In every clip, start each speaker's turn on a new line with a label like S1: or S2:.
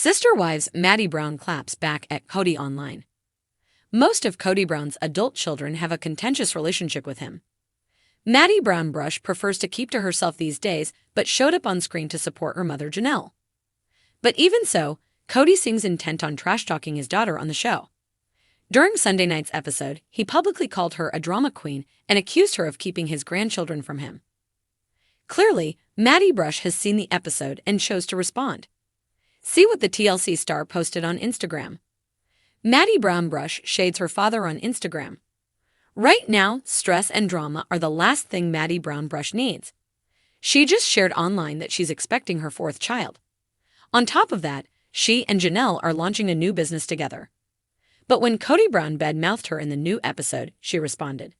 S1: Sister wives Maddie Brown claps back at Kody online. Most of Kody Brown's adult children have a contentious relationship with him. Maddie Brown Brush prefers to keep to herself these days, but showed up on screen to support her mother Janelle. But even so, Kody seems intent on trash-talking his daughter on the show. During Sunday night's episode, he publicly called her a drama queen and accused her of keeping his grandchildren from him. Clearly, Maddie Brush has seen the episode and chose to respond. See what the TLC star posted on Instagram. Maddie Brown Brush shades her father on Instagram. Right now, stress and drama are the last thing Maddie Brown Brush needs. She just shared online that she's expecting her fourth child. On top of that, she and Janelle are launching a new business together. But when Kody Brown badmouthed her in the new episode, she responded.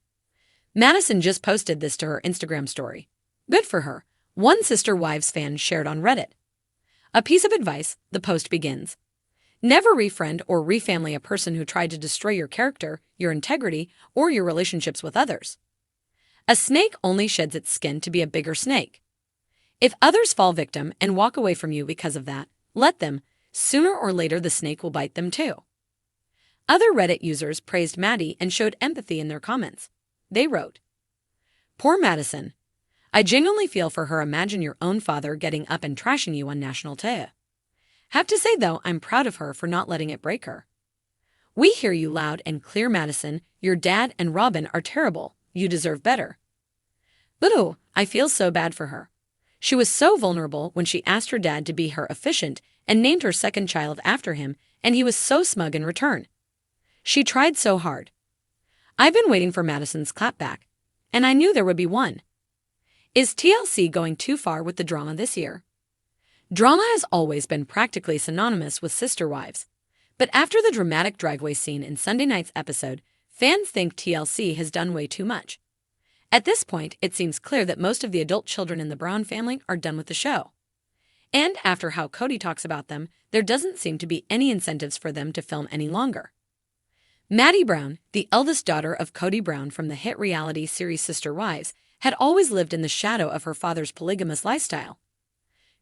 S1: Madison just posted this to her Instagram story. Good for her, one Sister Wives fan shared on Reddit. A piece of advice, the post begins. Never refriend or refamily a person who tried to destroy your character, your integrity, or your relationships with others. A snake only sheds its skin to be a bigger snake. If others fall victim and walk away from you because of that, let them. Sooner or later the snake will bite them too. Other Reddit users praised Maddie and showed empathy in their comments. They wrote, "Poor Madison. I genuinely feel for her. Imagine your own father getting up and trashing you on national TV. Have to say though, I'm proud of her for not letting it break her. We hear you loud and clear, Madison. Your dad and Robin are terrible. You deserve better. But oh, I feel so bad for her. She was so vulnerable when she asked her dad to be her efficient and named her second child after him, and he was so smug in return. She tried so hard. I've been waiting for Madison's clapback, and I knew there would be one. Is TLC going too far with the drama this year?" Drama has always been practically synonymous with sister wives, but after the dramatic driveway scene in Sunday night's episode, fans think TLC has done way too much. At this point, it seems clear that most of the adult children in the Brown family are done with the show. And after how Kody talks about them, there doesn't seem to be any incentives for them to film any longer. Maddie Brown, the eldest daughter of Kody Brown from the hit reality series Sister Wives, had always lived in the shadow of her father's polygamous lifestyle.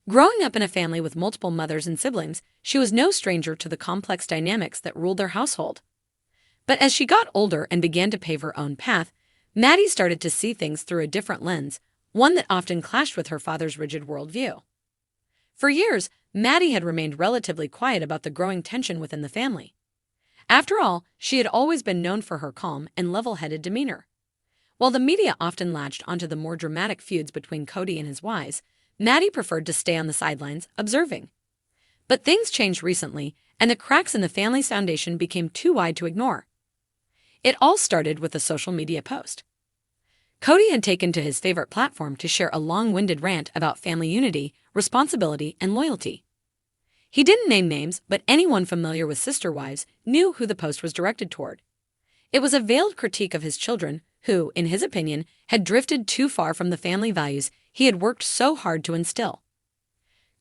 S1: Growing up in a family with multiple mothers and siblings, she was no stranger to the complex dynamics that ruled their household. But as she got older and began to pave her own path, Maddie started to see things through a different lens, one that often clashed with her father's rigid worldview. For years, Maddie had remained relatively quiet about the growing tension within the family. After all, she had always been known for her calm and level-headed demeanor. While the media often latched onto the more dramatic feuds between Kody and his wives, Maddie preferred to stay on the sidelines, observing. But things changed recently, and the cracks in the family's foundation became too wide to ignore. It all started with a social media post. Kody had taken to his favorite platform to share a long-winded rant about family unity, responsibility, and loyalty. He didn't name names, but anyone familiar with Sister Wives knew who the post was directed toward. It was a veiled critique of his children, who, in his opinion, had drifted too far from the family values he had worked so hard to instill.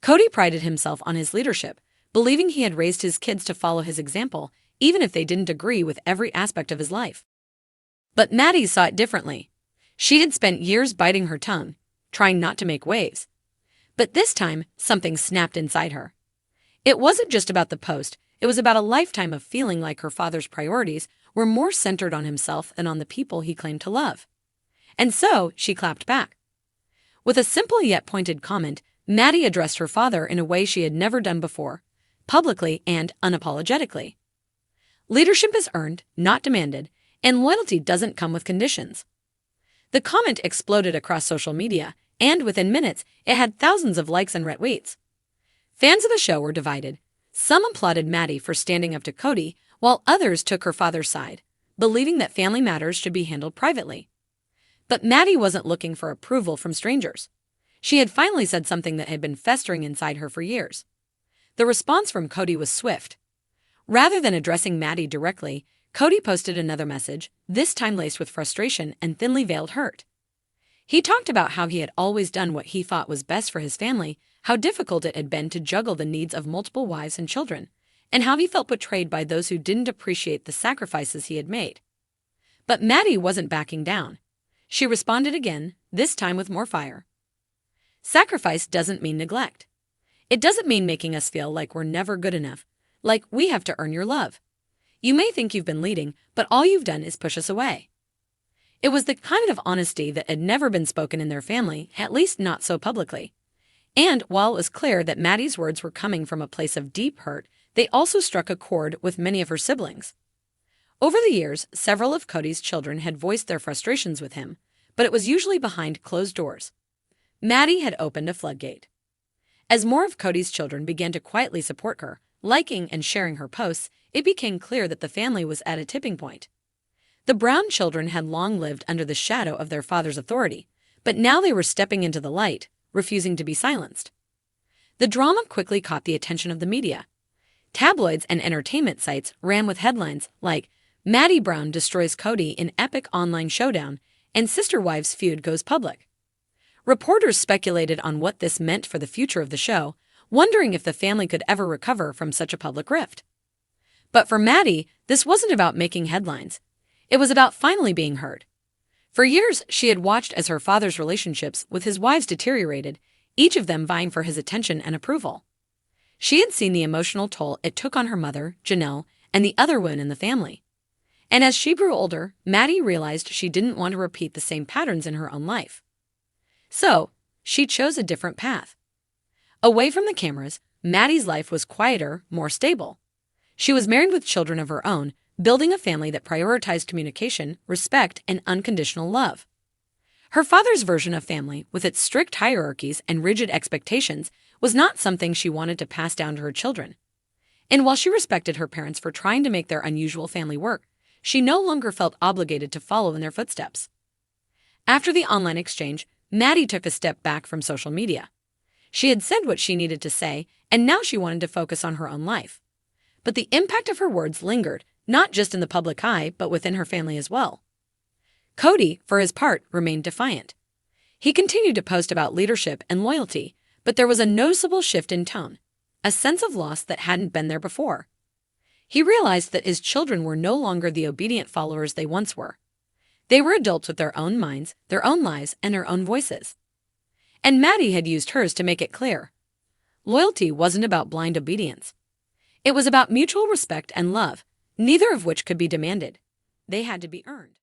S1: Kody prided himself on his leadership, believing he had raised his kids to follow his example, even if they didn't agree with every aspect of his life. But Maddie saw it differently. She had spent years biting her tongue, trying not to make waves. But this time, something snapped inside her. It wasn't just about the post, it was about a lifetime of feeling like her father's priorities were more centered on himself than on the people he claimed to love. And so, she clapped back. With a simple yet pointed comment, Maddie addressed her father in a way she had never done before, publicly and unapologetically. Leadership is earned, not demanded, and loyalty doesn't come with conditions. The comment exploded across social media, and within minutes, it had thousands of likes and retweets. Fans of the show were divided. Some applauded Maddie for standing up to Kody, while others took her father's side, believing that family matters should be handled privately. But Maddie wasn't looking for approval from strangers. She had finally said something that had been festering inside her for years. The response from Kody was swift. Rather than addressing Maddie directly, Kody posted another message, this time laced with frustration and thinly veiled hurt. He talked about how he had always done what he thought was best for his family, how difficult it had been to juggle the needs of multiple wives and children, and how he felt betrayed by those who didn't appreciate the sacrifices he had made. But Maddie wasn't backing down. She responded again, this time with more fire. Sacrifice doesn't mean neglect. It doesn't mean making us feel like we're never good enough, like we have to earn your love. You may think you've been leading, but all you've done is push us away. It was the kind of honesty that had never been spoken in their family, at least not so publicly. And while it was clear that Maddie's words were coming from a place of deep hurt, they also struck a chord with many of her siblings. Over the years, several of Kody's children had voiced their frustrations with him, but it was usually behind closed doors. Maddie had opened a floodgate. As more of Kody's children began to quietly support her, liking and sharing her posts, it became clear that the family was at a tipping point. The Brown children had long lived under the shadow of their father's authority, but now they were stepping into the light, refusing to be silenced. The drama quickly caught the attention of the media. Tabloids and entertainment sites ran with headlines like, "Maddie Brown destroys Kody in epic online showdown," and "Sister Wives feud goes public." Reporters speculated on what this meant for the future of the show, wondering if the family could ever recover from such a public rift. But for Maddie, this wasn't about making headlines. It was about finally being heard. For years, she had watched as her father's relationships with his wives deteriorated, each of them vying for his attention and approval. She had seen the emotional toll it took on her mother, Janelle, and the other women in the family. And as she grew older, Maddie realized she didn't want to repeat the same patterns in her own life. So, she chose a different path. Away from the cameras, Maddie's life was quieter, more stable. She was married with children of her own, building a family that prioritized communication, respect, and unconditional love. Her father's version of family, with its strict hierarchies and rigid expectations, was not something she wanted to pass down to her children. And while she respected her parents for trying to make their unusual family work, she no longer felt obligated to follow in their footsteps. After the online exchange, Maddie took a step back from social media. She had said what she needed to say, and now she wanted to focus on her own life. But the impact of her words lingered, not just in the public eye, but within her family as well. Kody, for his part, remained defiant. He continued to post about leadership and loyalty, but there was a noticeable shift in tone, a sense of loss that hadn't been there before. He realized that his children were no longer the obedient followers they once were. They were adults with their own minds, their own lives, and their own voices. And Maddie had used hers to make it clear. Loyalty wasn't about blind obedience. It was about mutual respect and love, neither of which could be demanded. They had to be earned.